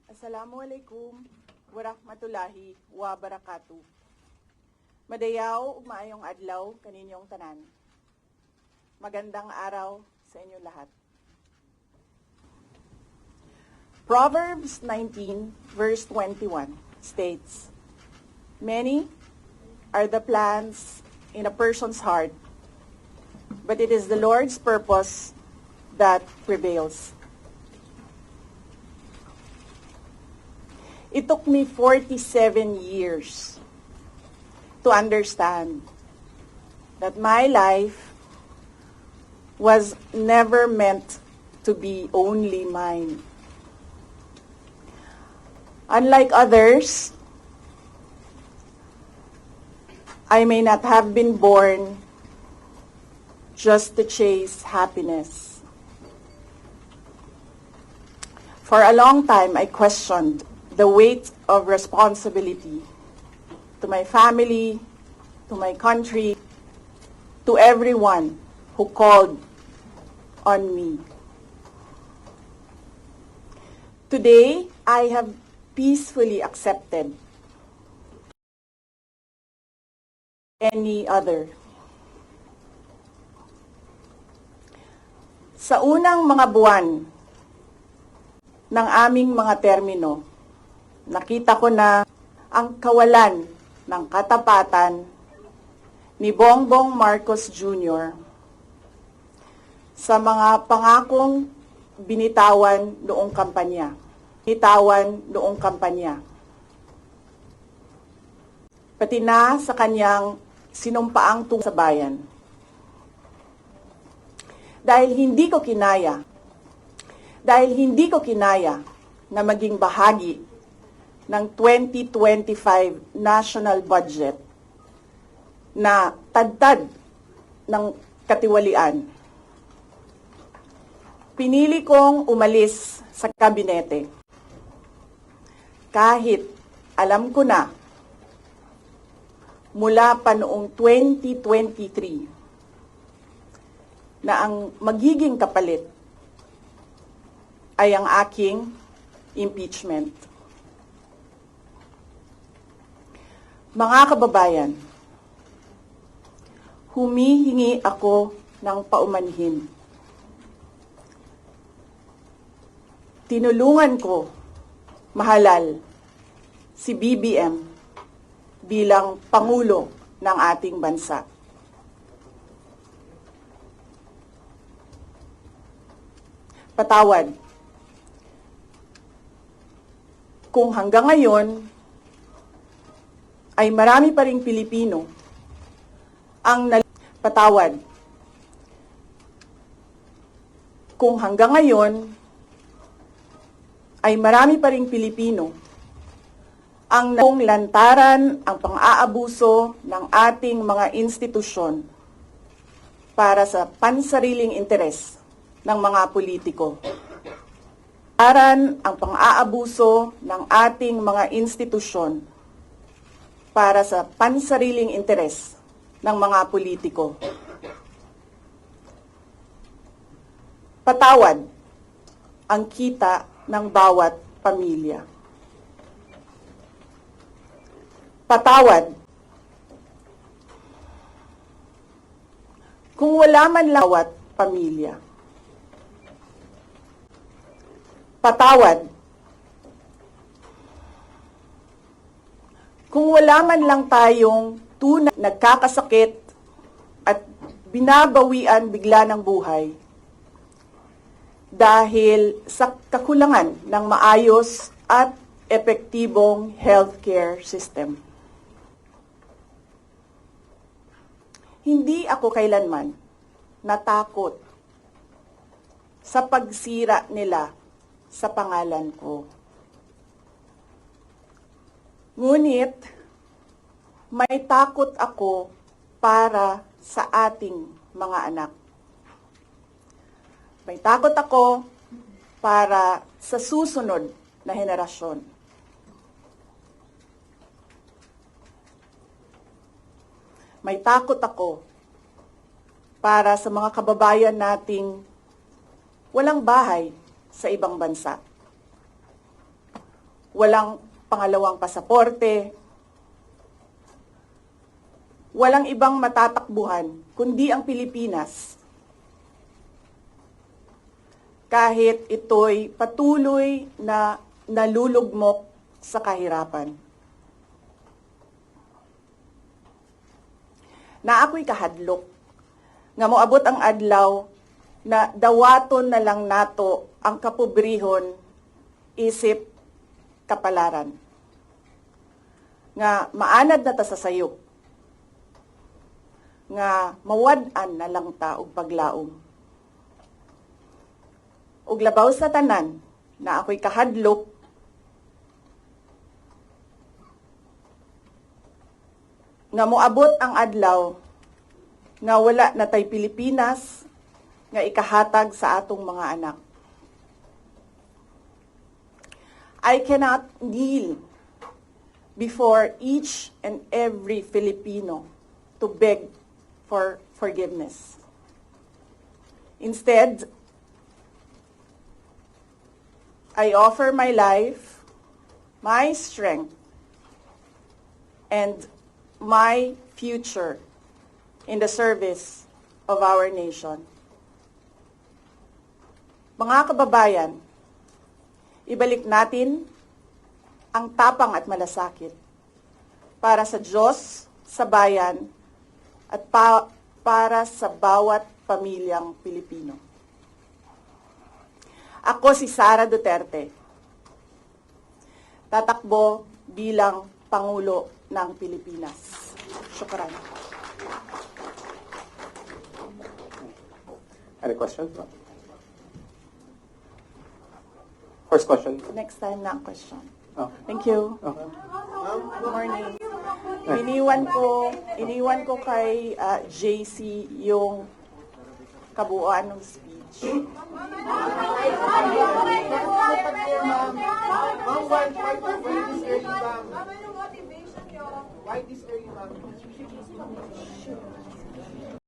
Assalamualaikum warahmatullahi wabarakatuh. Madayaw ug maayong adlaw kaninyong tanan. Magandang araw sa inyo lahat. Proverbs 19 verse 21 states, "Many are the plans in a person's heart, but it is the Lord's purpose that prevails." It took me 47 years to understand that my life was never meant to be only mine. Unlike others, I may not have been born just to chase happiness. For a long time, I questioned the weight of responsibility to my family, to my country, to everyone who called on me. Today, I have peacefully accepted any other. Sa unang mga buwan ng aming mga termino, nakita ko na ang kawalan ng katapatan ni Bongbong Marcos Jr. sa mga pangakong binitawan noong kampanya. Pati na sa kanyang sinumpaang tungkol sa bayan. Dahil hindi ko kinaya na maging bahagi ng 2025 national budget na tadtad ng katiwalian. Pinili kong umalis sa kabinete kahit alam ko na mula pa noong 2023 na ang magiging kapalit ay ang aking impeachment. Mga kababayan, humihingi ako ng paumanhin. Tinulungan ko mahalal si BBM bilang Pangulo ng ating bansa. Patawad kung hanggang ngayon ay marami pa ring Pilipino ang patawad kung hanggang ngayon ay marami pa ring Pilipino ang lantaran ang pang-aabuso ng ating mga institusyon para sa pansariling interes ng mga politiko. Ang pang-aabuso ng ating mga institusyon para sa pansariling interes ng mga politiko. Patawad ang kita ng bawat pamilya. Patawad kung wala man lang bawat pamilya. Patawad kung wala man lang tayong tunay nagkakasakit at binabawian bigla ng buhay dahil sa kakulangan ng maayos at epektibong healthcare system. Hindi ako kailanman natakot sa pagsira nila sa pangalan ko. Ngunit, may takot ako para sa ating mga anak. May takot ako para sa susunod na henerasyon. May takot ako para sa mga kababayan nating walang bahay sa ibang bansa. walang pangalawang pasaporte, walang ibang matatakbuhan kundi ang Pilipinas. Kahit ito'y patuloy na nalulugmok sa kahirapan. Na ako'y kahadlok, nga moabot ang adlaw na dawaton na lang nato ang kapobrihon isip kapalaran. Nga maanad na ta sa sayop, nga mawad-an na lang ta og paglaom. Ug labaw sa tanan na ako'y kahadlok, nga moabot ang adlaw nga wala na tay Pilipinas nga ikahatag sa atong mga anak. I cannot kneel before each and every Filipino to beg for forgiveness. Instead, I offer my life, my strength, and my future in the service of our nation. Mga kababayan, ibalik natin ang tapang at malasakit para sa Diyos, sa bayan, at para sa bawat pamilyang Pilipino. Ako si Sara Duterte, tatakbo bilang Pangulo ng Pilipinas. Syukran. Any questions? First question. Next time na ang question. Oh. Thank you. Okay. Good morning. Iniwan ko kay JC yung kabuuan ng speech. Why this early, ma'am?